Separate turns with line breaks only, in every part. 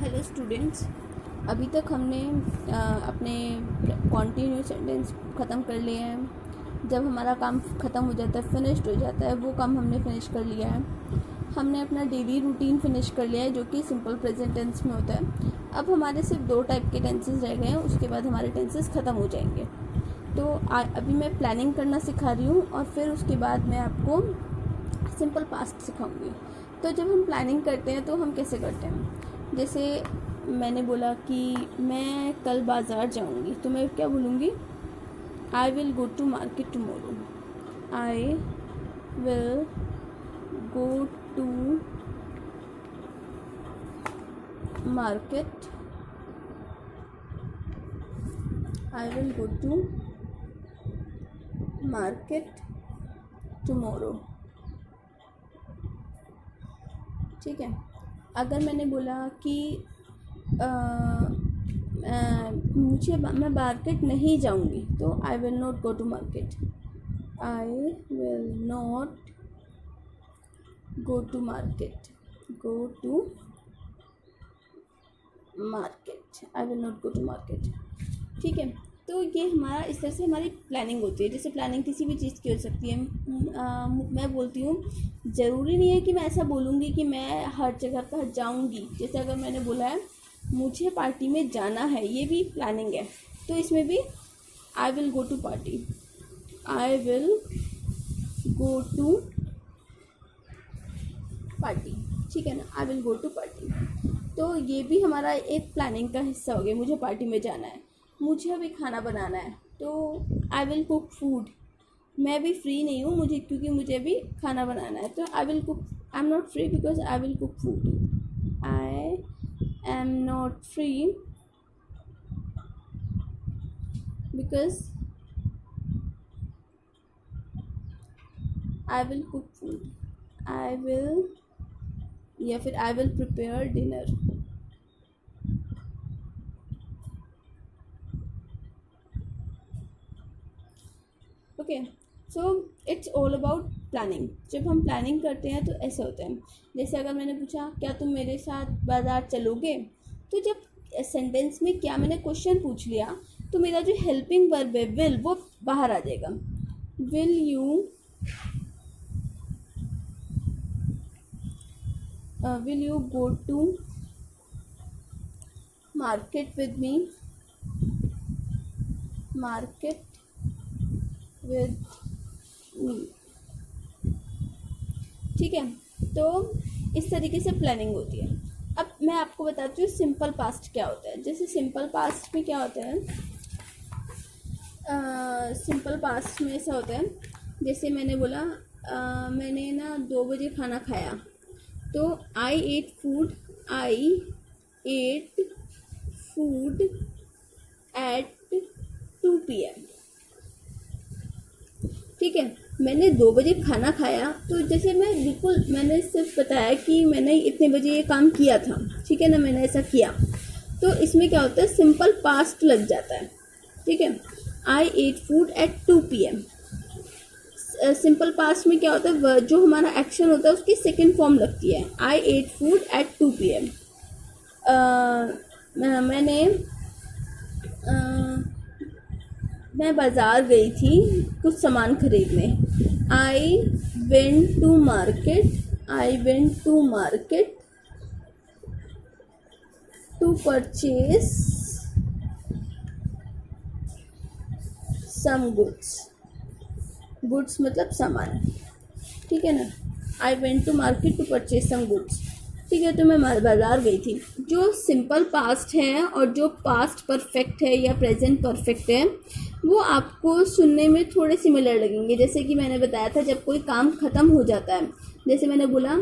Hello students, अभी तक हमने अपने कॉन्टिन्यूस सेंटेंस ख़त्म कर लिए हैं। जब हमारा काम ख़त्म हो जाता है, फिनिश्ड हो जाता है, वो काम हमने फिनिश कर लिया है। हमने अपना डेली रूटीन फिनिश कर लिया है जो कि सिंपल प्रेजेंट टेंस में होता है। अब हमारे सिर्फ 2 टाइप के टेंसेस रह गए हैं, उसके बाद हमारे टेंसेस ख़त्म हो जाएंगे। तो अभी मैं प्लानिंग करना सिखा रही हूँ और फिर उसके बाद मैं आपको सिंपल पास्ट सिखाऊंगी। तो जब हम प्लानिंग करते हैं तो हम कैसे करते हैं? जैसे मैंने बोला कि मैं कल बाज़ार जाऊंगी, तो मैं क्या बोलूँगी? I will go to market tomorrow. I will go to market. I will go to market tomorrow. ठीक है। अगर मैंने बोला कि मैं मार्केट नहीं जाऊंगी, तो I will not go to market. I will not go to market. Go to market. I will not go to market. ठीक है। तो ये हमारा इस तरह से हमारी प्लानिंग होती है। जैसे प्लानिंग किसी भी चीज़ की हो सकती है। मैं बोलती हूँ, ज़रूरी नहीं है कि मैं ऐसा बोलूँगी कि मैं हर जगह पर जाऊँगी। जैसे अगर मैंने बोला है मुझे पार्टी में जाना है, ये भी प्लानिंग है। तो इसमें भी I will go to party. I will go to party. ठीक है ना, I will go to party. तो ये भी हमारा एक प्लानिंग का हिस्सा हो गया। मुझे पार्टी में जाना है, मुझे अभी खाना बनाना है, तो आई विल कुक फूड। मैं भी फ्री नहीं हूँ मुझे, क्योंकि मुझे भी खाना बनाना है, तो I will cook. I am not free because I will cook food. I am not free because I will cook food. I will, या फिर I will prepare dinner. Okay, so it's all about planning. जब हम planning करते हैं तो ऐसे होता है। जैसे अगर मैंने पूछा क्या तुम मेरे साथ बाज़ार चलोगे, तो जब सेंटेंस में क्या मैंने क्वेश्चन पूछ लिया, तो मेरा जो हेल्पिंग वर्ब है विल, वो बाहर आ जाएगा। Will you go to market with me? Market with me. ठीक है। तो इस तरीके से प्लानिंग होती है। अब मैं आपको बताती हूँ सिंपल पास्ट क्या होता है। जैसे सिंपल पास्ट में क्या होता है, सिंपल पास्ट में ऐसा होता है, जैसे मैंने बोला मैंने ना 2 बजे खाना खाया, तो I ate food. I ate food at 2 PM। ठीक है। मैंने 2 बजे खाना खाया, तो जैसे मैंने सिर्फ बताया कि मैंने इतने बजे ये काम किया था। ठीक है ना, मैंने ऐसा किया, तो इसमें क्या होता है, सिंपल पास्ट लग जाता है। ठीक है। I ate food at 2 PM। Simple past में क्या होता है, जो हमारा एक्शन होता है उसकी सेकेंड फॉर्म लगती है। I ate food at 2 PM। मैं बाज़ार गई थी कुछ सामान खरीदने। I went to market. I went to market to purchase some goods. Goods मतलब सामान। ठीक है ना, I went to market to purchase some goods. ठीक है। तो मैं बाज़ार गई थी। जो सिंपल पास्ट है और जो पास्ट परफेक्ट है या प्रेजेंट परफेक्ट है, वो आपको सुनने में थोड़े सिमिलर लगेंगे। जैसे कि मैंने बताया था, जब कोई काम ख़त्म हो जाता है, जैसे मैंने बोला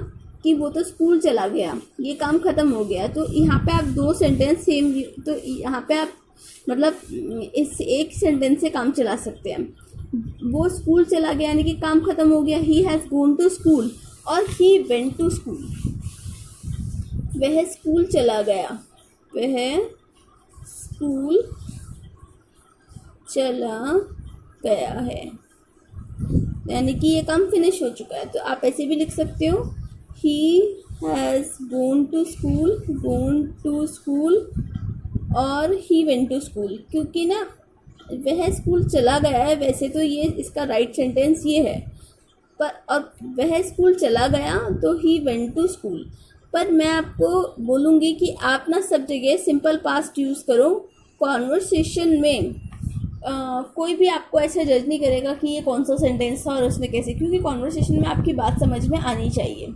कि वो तो स्कूल चला गया, ये काम ख़त्म हो गया, तो यहाँ पे आप 2 सेंटेंस सेम, तो यहाँ पे आप मतलब इस एक सेंटेंस से काम चला सकते हैं। वो स्कूल चला गया यानी कि काम ख़त्म हो गया। He has gone to school और ही वेंट टू स्कूल। वह स्कूल चला गया। वह स्कूल चला गया है, यानी कि ये काम फिनिश हो चुका है। तो आप ऐसे भी लिख सकते हो, he has gone to school और ही वेंट टू स्कूल, क्योंकि ना वह स्कूल चला गया है, वैसे तो ये इसका राइट सेंटेंस ये है, पर और वह स्कूल चला गया तो ही वेंट टू स्कूल। पर मैं आपको बोलूँगी कि आप ना सब जगह सिंपल पास्ट यूज़ करो। कॉन्वर्सेशन में कोई भी आपको ऐसा जज नहीं करेगा कि ये कौन सा सेंटेंस था और उसने कैसे, क्योंकि कॉन्वर्सेशन में आपकी बात समझ में आनी चाहिए।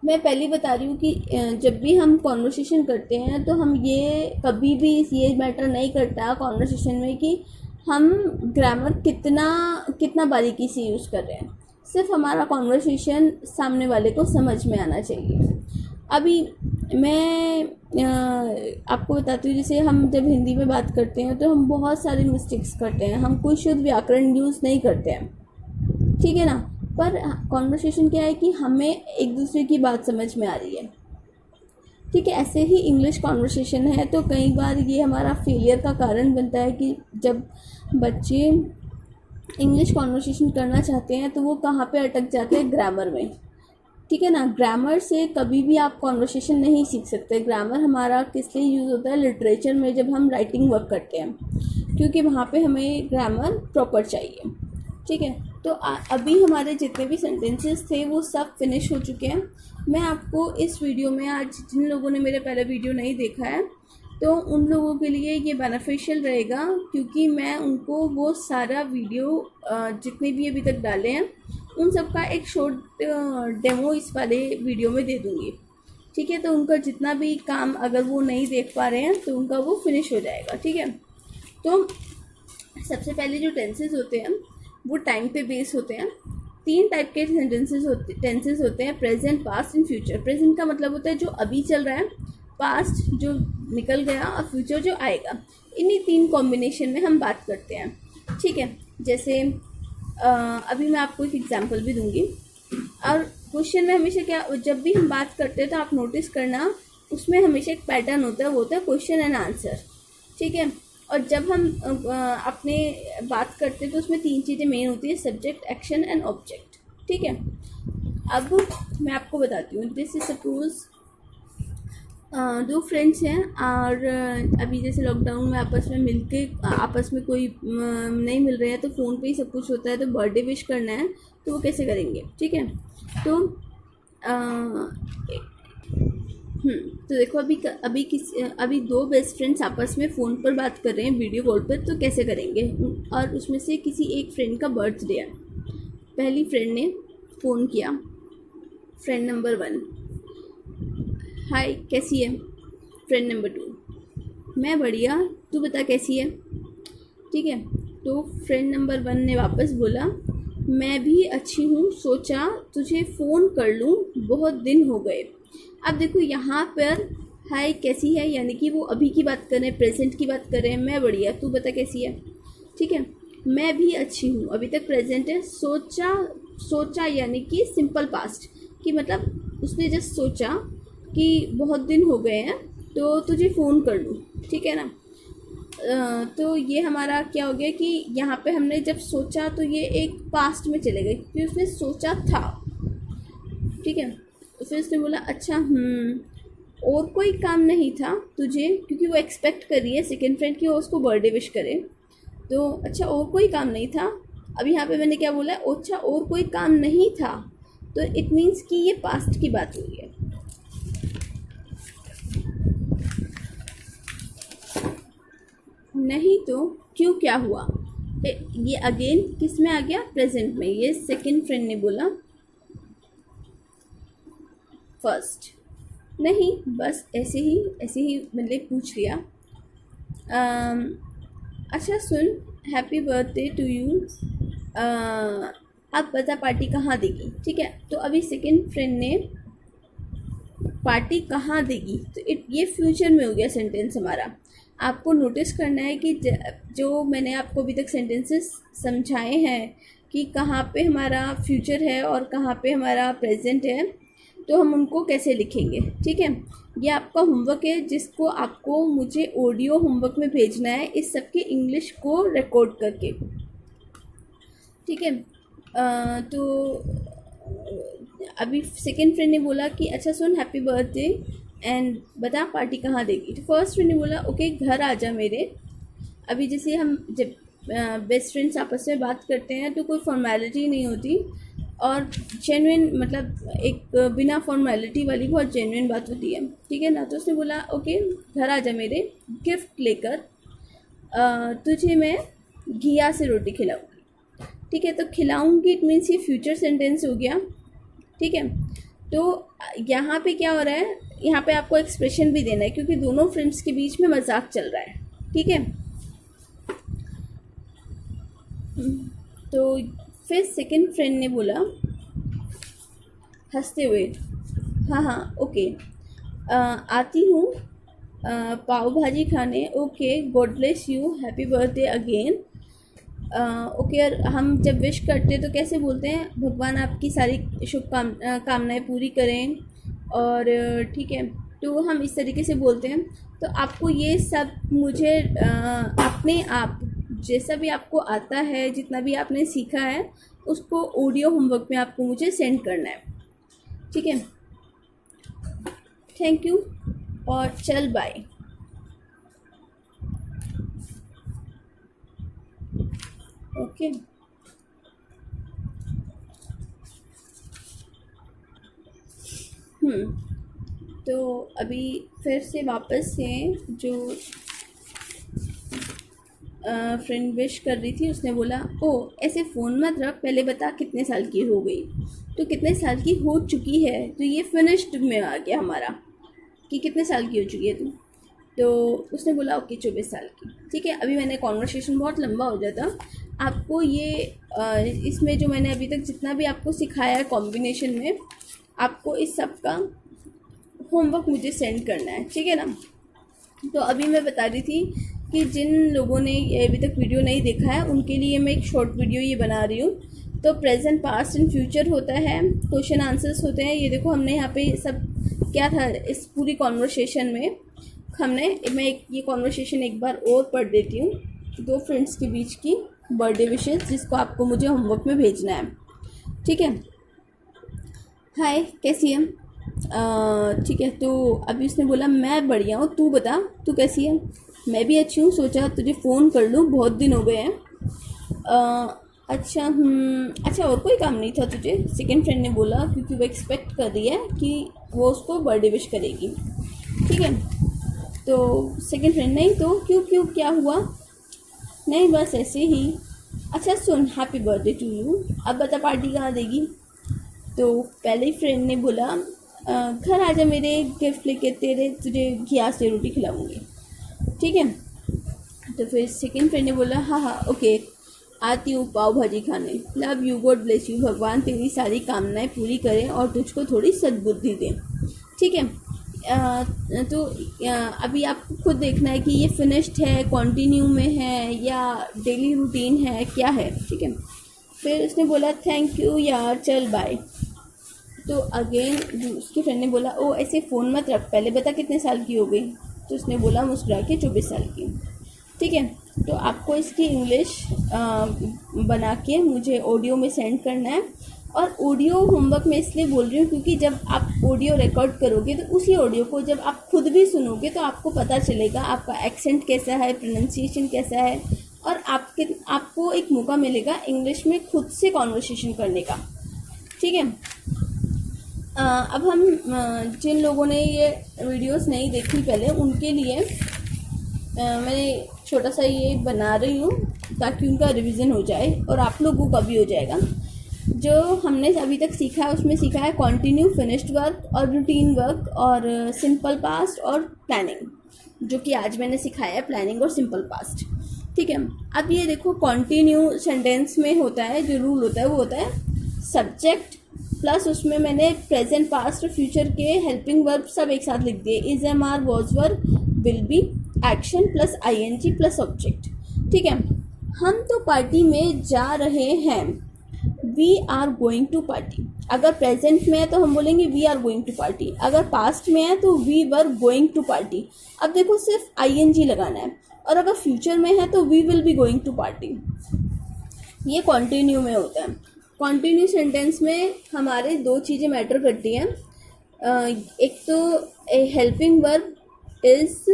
मैं पहले बता रही हूँ कि जब भी हम कॉन्वर्सेशन करते हैं तो हम ये कभी भी ये मैटर नहीं करता कॉन्वर्सेशन में कि हम ग्रामर कितना बारीकी से यूज़ कर रहे हैं। सिर्फ हमारा कॉन्वर्सेशन सामने वाले को समझ में आना चाहिए। अभी मैं आपको बताती हूँ, जैसे हम जब हिंदी में बात करते हैं तो हम बहुत सारे मिस्टेक्स करते हैं, हम कोई शुद्ध व्याकरण यूज़ नहीं करते हैं, ठीक है ना। पर कॉन्वर्सेशन क्या है कि हमें एक दूसरे की बात समझ में आ रही है, ठीक है। ऐसे ही इंग्लिश कॉन्वर्सेशन है तो कई बार ये हमारा फेलियर का कारण बनता है कि जब बच्चे इंग्लिश कॉन्वर्सेशन करना चाहते हैं तो वो कहाँ पे अटक जाते हैं, ग्रामर में, ठीक है ना। ग्रामर से कभी भी आप कॉन्वर्सेशन नहीं सीख सकते। ग्रामर हमारा किस लिए यूज़ होता है, लिटरेचर में जब हम राइटिंग वर्क करते हैं, क्योंकि वहाँ पे हमें ग्रामर प्रॉपर चाहिए, ठीक है। तो अभी हमारे जितने भी सेंटेंसेस थे वो सब फिनिश हो चुके हैं। मैं आपको इस वीडियो में, आज जिन लोगों ने मेरा पहला वीडियो नहीं देखा है तो उन लोगों के लिए ये बेनिफिशियल रहेगा, क्योंकि मैं उनको वो सारा वीडियो जितने भी अभी तक डाले हैं उन सब का एक शॉर्ट डेमो इस वाले वीडियो में दे दूँगी, ठीक है। तो उनका जितना भी काम अगर वो नहीं देख पा रहे हैं तो उनका वो फिनिश हो जाएगा, ठीक है। तो सबसे पहले जो टेंसेस होते हैं वो टाइम पे बेस होते हैं। 3 टाइप के टेंसेस होते हैं, present, past and future. Present का मतलब होता है जो अभी चल रहा है, पास्ट जो निकल गया और फ्यूचर जो आएगा। इन्हीं 3 कॉम्बिनेशन में हम बात करते हैं, ठीक है। जैसे अभी मैं आपको एक एग्जांपल भी दूंगी। और क्वेश्चन में हमेशा क्या, जब भी हम बात करते हैं तो आप नोटिस करना उसमें हमेशा एक पैटर्न होता है, वो होता है क्वेश्चन एंड आंसर, ठीक है। और जब हम अपने बात करते हैं तो उसमें 3 चीज़ें मेन होती है, सब्जेक्ट, एक्शन एंड ऑब्जेक्ट, ठीक है। अब मैं आपको बताती हूँ, जैसे सपोज 2 फ्रेंड्स हैं और अभी जैसे लॉकडाउन में आपस में मिलके आपस में कोई नहीं मिल रहे हैं तो फ़ोन पे ही सब कुछ होता है। तो बर्थडे विश करना है तो वो कैसे करेंगे, ठीक है। तो तो देखो अभी 2 बेस्ट फ्रेंड्स आपस में फ़ोन पर बात कर रहे हैं वीडियो कॉल पर, तो कैसे करेंगे। और उसमें से किसी एक फ्रेंड का बर्थडे है। पहली फ्रेंड ने फ़ोन किया, फ्रेंड नंबर 1, हाय कैसी है। फ्रेंड नंबर 2, मैं बढ़िया, तू बता कैसी है, ठीक है। तो फ्रेंड नंबर 1 ने वापस बोला, मैं भी अच्छी हूँ, सोचा तुझे फ़ोन कर लूँ, बहुत दिन हो गए। अब देखो यहाँ पर हाय कैसी है यानी कि वो अभी की बात कर रहे हैं, प्रेजेंट की बात कर रहे हैं। मैं बढ़िया, तू बता कैसी है, ठीक है। मैं भी अच्छी हूँ अभी तक प्रेजेंट है। सोचा यानी कि सिंपल पास्ट, कि मतलब उसने जस्ट सोचा कि बहुत दिन हो गए हैं तो तुझे फ़ोन कर लूँ, ठीक है ना। तो ये हमारा क्या हो गया कि यहाँ पे हमने जब सोचा तो ये एक पास्ट में चले गए, क्योंकि उसने सोचा था, ठीक है। फिर उसने बोला अच्छा और कोई काम नहीं था तुझे, क्योंकि वो एक्सपेक्ट कर रही है सेकेंड फ्रेंड की वो उसको बर्थडे विश करे। तो अच्छा और कोई काम नहीं था, अब यहाँ पे मैंने क्या बोला, अच्छा और कोई काम नहीं था, तो इट मीन्स कि ये पास्ट की बात हुई है। नहीं तो क्यों, क्या हुआ, ये अगेन किस में आ गया, प्रेजेंट में। ये सेकेंड फ्रेंड ने बोला फर्स्ट, नहीं बस ऐसे ही मतलब पूछ लिया। अच्छा सुन, हैप्पी बर्थडे टू यू, अब बता पार्टी कहाँ देगी, ठीक है। तो अभी सेकेंड फ्रेंड ने पार्टी कहाँ देगी, तो ये फ्यूचर में हो गया सेंटेंस हमारा। आपको नोटिस करना है कि जो मैंने आपको अभी तक सेंटेंसेस समझाए हैं कि कहाँ पे हमारा फ्यूचर है और कहाँ पे हमारा प्रेजेंट है, तो हम उनको कैसे लिखेंगे, ठीक है। ये आपका होमवर्क है जिसको आपको मुझे ऑडियो होमवर्क में भेजना है, इस सब के इंग्लिश को रिकॉर्ड करके, ठीक है। तो अभी सेकंड फ्रेंड ने बोला कि अच्छा सुन हैप्पी बर्थडे एंड बता पार्टी कहाँ देगी। तो फर्स्ट फ्रेंड ने बोला ओके घर आ जा मेरे। अभी जैसे हम जब बेस्ट फ्रेंड्स आपस में बात करते हैं तो कोई फॉर्मेलिटी नहीं होती और जेन्युइन मतलब एक बिना फॉर्मेलिटी वाली बहुत जेन्युइन बात होती है, ठीक है ना। तो उसने बोला ओके घर आ जा मेरे, गिफ्ट लेकर तुझे मैं घिया से रोटी खिलाऊंगी। ठीक है, तो खिलाऊंगी इट मीन्स ये फ्यूचर सेंटेंस हो गया, ठीक है। तो यहाँ पे क्या हो रहा है, यहाँ पे आपको एक्सप्रेशन भी देना है क्योंकि दोनों फ्रेंड्स के बीच में मजाक चल रहा है, ठीक है। तो फिर सेकंड फ्रेंड ने बोला हंसते हुए हाँ हाँ ओके आती हूँ पाव भाजी खाने। Okay God bless you, happy birthday again. Okay, और हम जब विश करते हैं तो कैसे बोलते हैं, भगवान आपकी सारी कामनाएं पूरी करें, और ठीक है, तो हम इस तरीके से बोलते हैं। तो आपको ये सब मुझे अपने आप जैसा भी आपको आता है, जितना भी आपने सीखा है, उसको ऑडियो होमवर्क में आपको मुझे सेंड करना है, ठीक है। थैंक यू और चल बाय। ओके तो अभी फिर से वापस से जो फ्रेंड विश कर रही थी उसने बोला ओ ऐसे फ़ोन मत रख, पहले बता कितने साल की हो गई। तो कितने साल की हो चुकी है, तो ये फिनिश्ड में आ गया हमारा कि कितने साल की हो चुकी है तू। तो उसने बोला ओके 24 साल की, ठीक है। अभी मैंने कॉन्वर्सेशन बहुत लंबा हो जाता, आपको ये इसमें जो मैंने अभी तक जितना भी आपको सिखाया है कॉम्बिनेशन में, आपको इस सब का होमवर्क मुझे सेंड करना है, ठीक है ना। तो अभी मैं बता रही थी कि जिन लोगों ने ये अभी तक वीडियो नहीं देखा है उनके लिए मैं एक शॉर्ट वीडियो ये बना रही हूँ। तो प्रेजेंट पास्ट एंड फ्यूचर होता है, क्वेश्चन आंसर्स होते हैं। ये देखो हमने यहाँ पे सब क्या था इस पूरी कॉन्वर्सेशन में, मैं ये कॉन्वर्सेशन एक बार और पढ़ देती हूँ। दो फ्रेंड्स के बीच की बर्थडे विशेस जिसको आपको मुझे होमवर्क में भेजना है, ठीक है। हाय कैसी है, ठीक है। तो अभी उसने बोला मैं बढ़िया हूँ, तू बता तू कैसी है। मैं भी अच्छी हूँ, सोचा तुझे फ़ोन कर लूँ, बहुत दिन हो गए हैं। अच्छा अच्छा और कोई काम नहीं था तुझे, सेकंड फ्रेंड ने बोला, क्योंकि वो एक्सपेक्ट कर रही है कि वो उसको बर्थडे विश करेगी, ठीक है। तो सेकंड फ्रेंड नहीं तो क्यों क्यों क्या हुआ, नहीं बस ऐसे ही। अच्छा सुन हैप्पी बर्थडे टू यू, अब बता पार्टी कहाँ देगी। तो पहले फ्रेंड ने बोला घर आ जा मेरे, गिफ्ट लेके तुझे घिया से रोटी खिलाऊंगी, ठीक है। तो फिर सेकंड फ्रेंड ने बोला हाँ हाँ ओके आती हूँ पाव भाजी खाने। Love you, God bless you, भगवान तेरी सारी कामनाएं पूरी करें और तुझको थोड़ी सद्बुद्धि दें, ठीक है। तो अभी आपको खुद देखना है कि ये फिनिश्ड है, कंटिन्यू में है, या डेली रूटीन है, क्या है, ठीक है। फिर उसने बोला थैंक यू यार चल बाय। तो अगेन उसके फ्रेंड ने बोला ओ ऐसे फ़ोन मत रख, पहले बता कितने साल की हो गई। तो उसने बोला मुस्कुरा के 24 साल की, ठीक है। तो आपको इसकी इंग्लिश बना के मुझे ऑडियो में सेंड करना है। और ऑडियो होमवर्क में इसलिए बोल रही हूँ क्योंकि जब आप ऑडियो रिकॉर्ड करोगे तो उसी ऑडियो को जब आप खुद भी सुनोगे तो आपको पता चलेगा आपका एक्सेंट कैसा है, प्रोनाउंसिएशन कैसा है, और आपको एक मौका मिलेगा इंग्लिश में खुद से कॉन्वर्सेशन करने का, ठीक है। अब हम जिन लोगों ने ये वीडियोस नहीं देखी पहले उनके लिए मैं छोटा सा ये बना रही हूँ ताकि उनका रिवीजन हो जाए और आप लोगों का भी हो जाएगा। जो हमने अभी तक सीखा है उसमें सीखा है कॉन्टिन्यू, फिनिश्ड वर्क और रूटीन वर्क और सिंपल पास्ट और प्लानिंग, जो कि आज मैंने सिखाया है प्लानिंग और सिंपल पास्ट, ठीक है। अब ये देखो कॉन्टिन्यू सेंटेंस में होता है, जो रूल होता है वो होता है सब्जेक्ट प्लस उसमें मैंने प्रेजेंट पास्ट और फ्यूचर के हेल्पिंग वर्ब सब एक साथ लिख दिए, is am are was verb will be action plus ING plus object, ठीक है। हम तो पार्टी में जा रहे हैं, we are going to party. अगर प्रेजेंट में है तो हम बोलेंगे we are going to party, अगर पास्ट में है तो we were going to party. अब देखो सिर्फ ING लगाना है, और अगर फ्यूचर में है तो we will be going to party. ये कॉन्टिन्यू में होता है। कॉन्टिन्यूस सेंटेंस में हमारे दो चीज़ें मैटर करती हैं। एक तो a helping verb is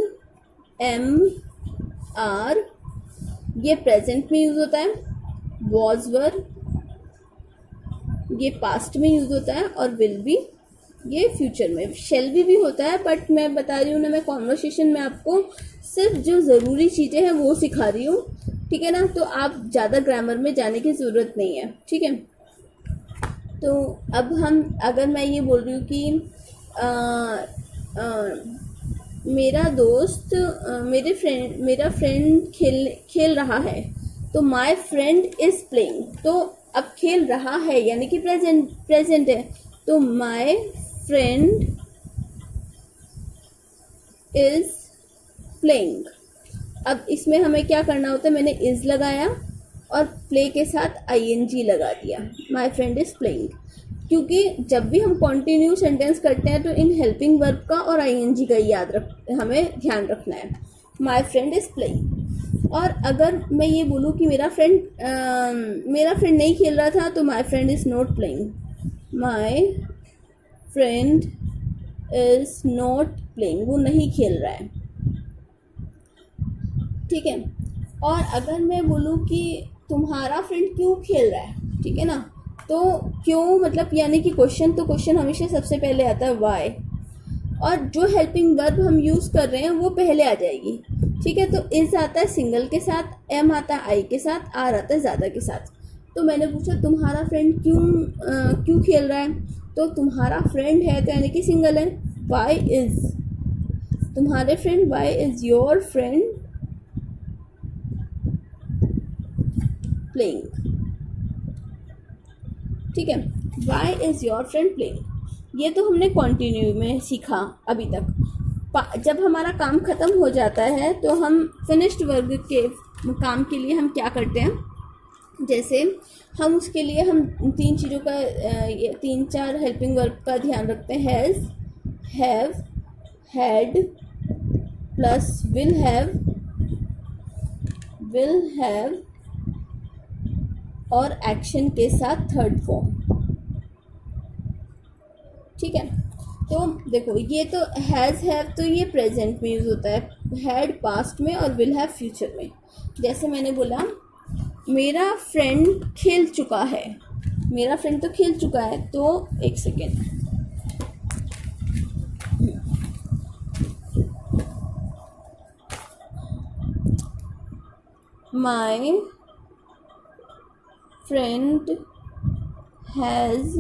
am are, ये प्रेजेंट में यूज़ होता है। वॉज वर्ब ये पास्ट में यूज़ होता है, और विल बी ये फ्यूचर में। शेल भी होता है, बट मैं बता रही हूँ ना, मैं कॉन्वर्सेशन में आपको सिर्फ जो ज़रूरी चीज़ें हैं वो सिखा रही हूँ, ठीक है ना। तो आप ज़्यादा ग्रामर में जाने की ज़रूरत नहीं है, ठीक है। तो अब हम, अगर मैं ये बोल रही हूँ कि मेरा दोस्त मेरा फ्रेंड खेल रहा है, तो माई फ्रेंड इज़ प्लेइंग। तो अब खेल रहा है यानी कि प्रेजेंट है, तो माई फ्रेंड इज़ प्लेइंग। अब इसमें हमें क्या करना होता है, मैंने इज़ लगाया और प्ले के साथ ing लगा दिया, माई फ्रेंड इज़ प्लेइंग। क्योंकि जब भी हम कॉन्टिन्यू सेंटेंस करते हैं तो इन हेल्पिंग वर्ब का और ing का हमें ध्यान रखना है। My friend is playing. और अगर मैं ये बोलूँ कि मेरा फ्रेंड नहीं खेल रहा था, तो my friend is not playing. My friend is not playing, वो नहीं खेल रहा है, ठीक है। और अगर मैं बोलूँ कि तुम्हारा फ्रेंड क्यों खेल रहा है, ठीक है ना, तो क्यों मतलब यानी कि क्वेश्चन, तो क्वेश्चन हमेशा सबसे पहले आता है वाई, और जो हेल्पिंग वर्ब हम यूज़ कर रहे हैं वो पहले आ जाएगी, ठीक है। तो इज़ आता है सिंगल के साथ, एम आता है आई के साथ, आर आता है ज़्यादा के साथ। तो मैंने पूछा तुम्हारा फ्रेंड क्यों खेल रहा है, तो तुम्हारा फ्रेंड है तो यानी कि सिंगल है, वाई इज़ तुम्हारे friend, why is your friend playing, ठीक है। Why is your friend playing, ये तो हमने कॉन्टिन्यू में सीखा अभी तक। जब हमारा काम ख़त्म हो जाता है तो हम फिनिश्ड वर्ब के काम के लिए हम क्या करते हैं, जैसे हम उसके लिए हम तीन चीज़ों का 3-4 हेल्पिंग वर्ब का ध्यान रखते हैं। Has, have, had plus will have और एक्शन के साथ थर्ड फॉर्म, ठीक है। तो देखो ये तो हैज़, हैव तो ये प्रेजेंट में यूज़ होता है, हैड पास्ट में और विल हैव फ्यूचर में। जैसे मैंने बोला मेरा फ्रेंड खेल चुका है, मेरा फ्रेंड तो खेल चुका है, तो एक second, my friend has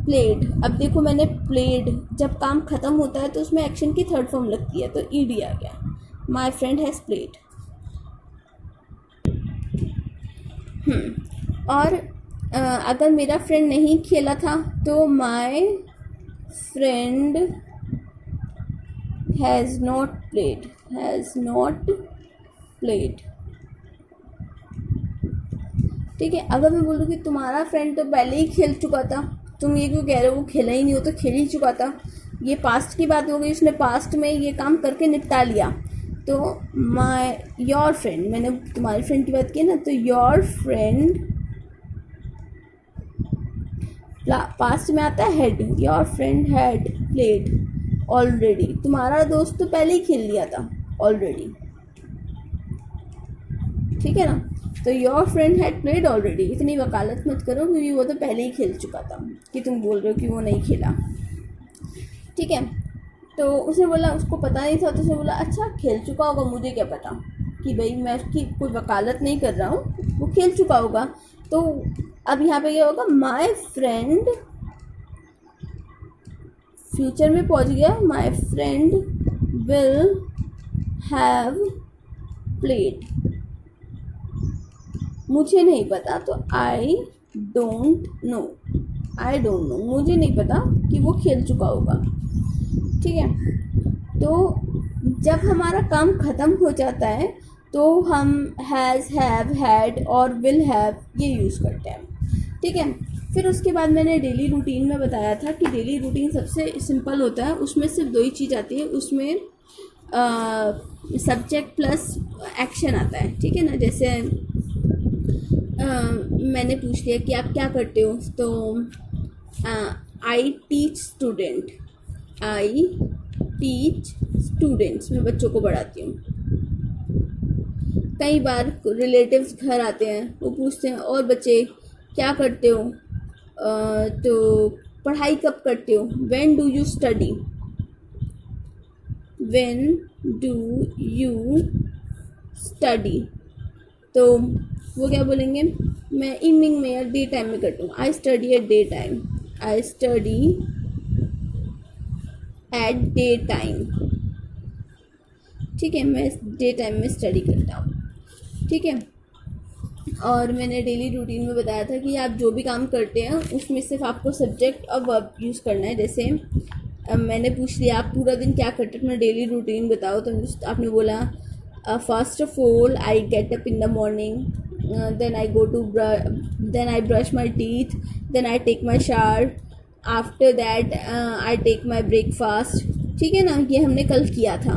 played. अब देखो मैंने प्लेड, जब काम ख़त्म होता है तो उसमें एक्शन की थर्ड फॉर्म लगती है, तो ईडी आ गया, माई फ्रेंड हैज़ प्लेड। और अगर मेरा फ्रेंड नहीं खेला था तो my friend has not played, ठीक है। अगर मैं बोलूँ कि तुम्हारा फ्रेंड तो पहले ही खेल चुका था, तुम ये क्यों कह रहे हो वो खेला ही नहीं, हो तो खेल ही चुका था, ये पास्ट की बात हो गई, उसने पास्ट में ये काम करके निपटा लिया। तो योर फ्रेंड, मैंने तुम्हारे फ्रेंड की बात की ना, तो योर फ्रेंड पास्ट में आता है had, your friend had played already, तुम्हारा दोस्त तो पहले ही खेल लिया था ऑलरेडी, ठीक है ना। तो your friend had played already, इतनी वकालत मत करो क्योंकि वो तो पहले ही खेल चुका था कि तुम बोल रहे हो कि वो नहीं खेला, ठीक है। तो उसने बोला उसको पता नहीं था, तो उसने बोला अच्छा खेल चुका होगा, मुझे क्या पता, कि भाई मैं उसकी कोई वकालत नहीं कर रहा हूँ, वो खेल चुका होगा। तो अब यहाँ पे क्या होगा, माई फ्रेंड फ्यूचर में पहुँच गया, my friend will have played, मुझे नहीं पता, तो आई डोंट नो, मुझे नहीं पता कि वो खेल चुका होगा, ठीक है। तो जब हमारा काम ख़त्म हो जाता है तो हम हैज़, हैव, हैड और विल हैव ये यूज़ करते हैं, ठीक है। फिर उसके बाद मैंने डेली रूटीन में बताया था कि डेली रूटीन सबसे सिंपल होता है, उसमें सिर्फ 2 ही चीज़ आती है, उसमें सब्जेक्ट प्लस एक्शन आता है, ठीक है ना। जैसे मैंने पूछ लिया कि आप क्या करते हो, तो I teach student, I teach students, मैं बच्चों को पढ़ाती हूँ। कई बार रिलेटिव्स घर आते हैं, वो पूछते हैं और बच्चे क्या करते हो, तो पढ़ाई कब करते हो, when do you study, when do you study. तो वो क्या बोलेंगे, मैं इवनिंग में या डे टाइम में करता हूँ, I study eight day time, I study eight day time. ठीक है, मैं डे टाइम में स्टडी करता हूँ। ठीक है, और मैंने डेली रूटीन में बताया था कि आप जो भी काम करते हैं उसमें सिर्फ आपको सब्जेक्ट और वर्ब यूज़ करना है। जैसे मैंने पूछ लिया आप पूरा दिन क्या करते हो, अपना डेली रूटीन बताओ, तो आपने बोला first of all I get up in the morning, then I brush my teeth, then I take my shower, after that I take my breakfast। ठीक है ना, ये हमने कल किया था।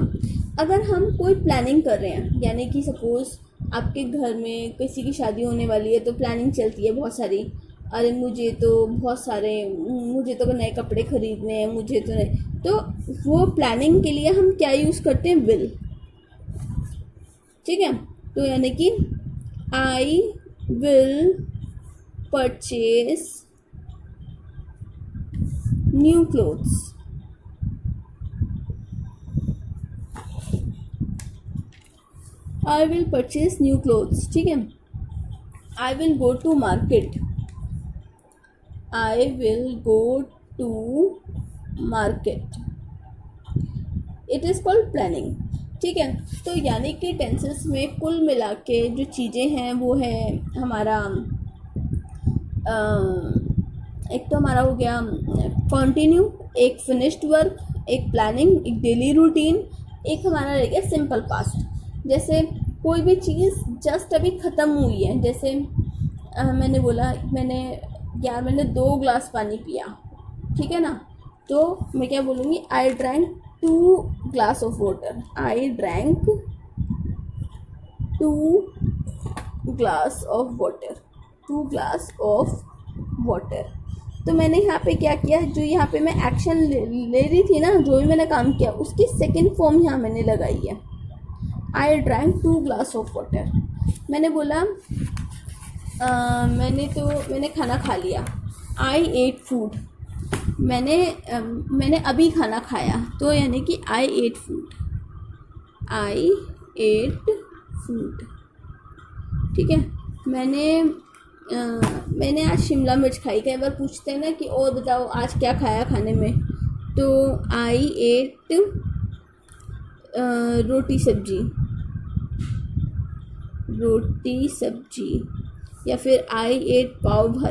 अगर हम कोई प्लानिंग कर रहे हैं, यानी कि सपोज़ आपके घर में किसी की शादी होने वाली है, तो प्लानिंग चलती है बहुत सारी, अरे मुझे तो नए कपड़े खरीदने हैं, मुझे तो नहीं, तो वो प्लानिंग के लिए हम क्या यूज़ करते हैं, विल। ठीक है, तो यानी कि I will purchase new clothes, I will purchase new clothes. ठीक है, I will go to market, I will go to market, it is called planning. ठीक है, तो यानी कि टेंसेस में कुल मिला के जो चीज़ें हैं वो है हमारा एक तो हमारा हो गया कॉन्टिन्यू, एक फिनिश्ड वर्क, एक प्लानिंग, एक डेली रूटीन, एक हमारा रह गया सिंपल पास्ट। जैसे कोई भी चीज़ जस्ट अभी ख़त्म हुई है, जैसे मैंने बोला मैंने 2 ग्लास पानी पिया, ठीक है ना, तो मैं क्या बोलूँगी, I drank 2 glass of water, I drank 2 glass of water, 2 glass of water. तो मैंने यहाँ पे क्या किया, जो यहाँ पे मैं एक्शन ले रही थी ना, जो भी मैंने काम किया उसकी सेकंड फॉर्म यहाँ मैंने लगाई है, I drank 2 glass of water. मैंने बोला मैंने खाना खा लिया, आई एट फूड, मैंने अभी खाना खाया, तो यानी कि आई ate food, I ate food. ठीक है, मैंने आज शिमला मिर्च खाई। कई बार पूछते हैं ना कि और बताओ आज क्या खाया खाने में, तो आई एट रोटी सब्जी, या फिर आई एट पाव भाजी।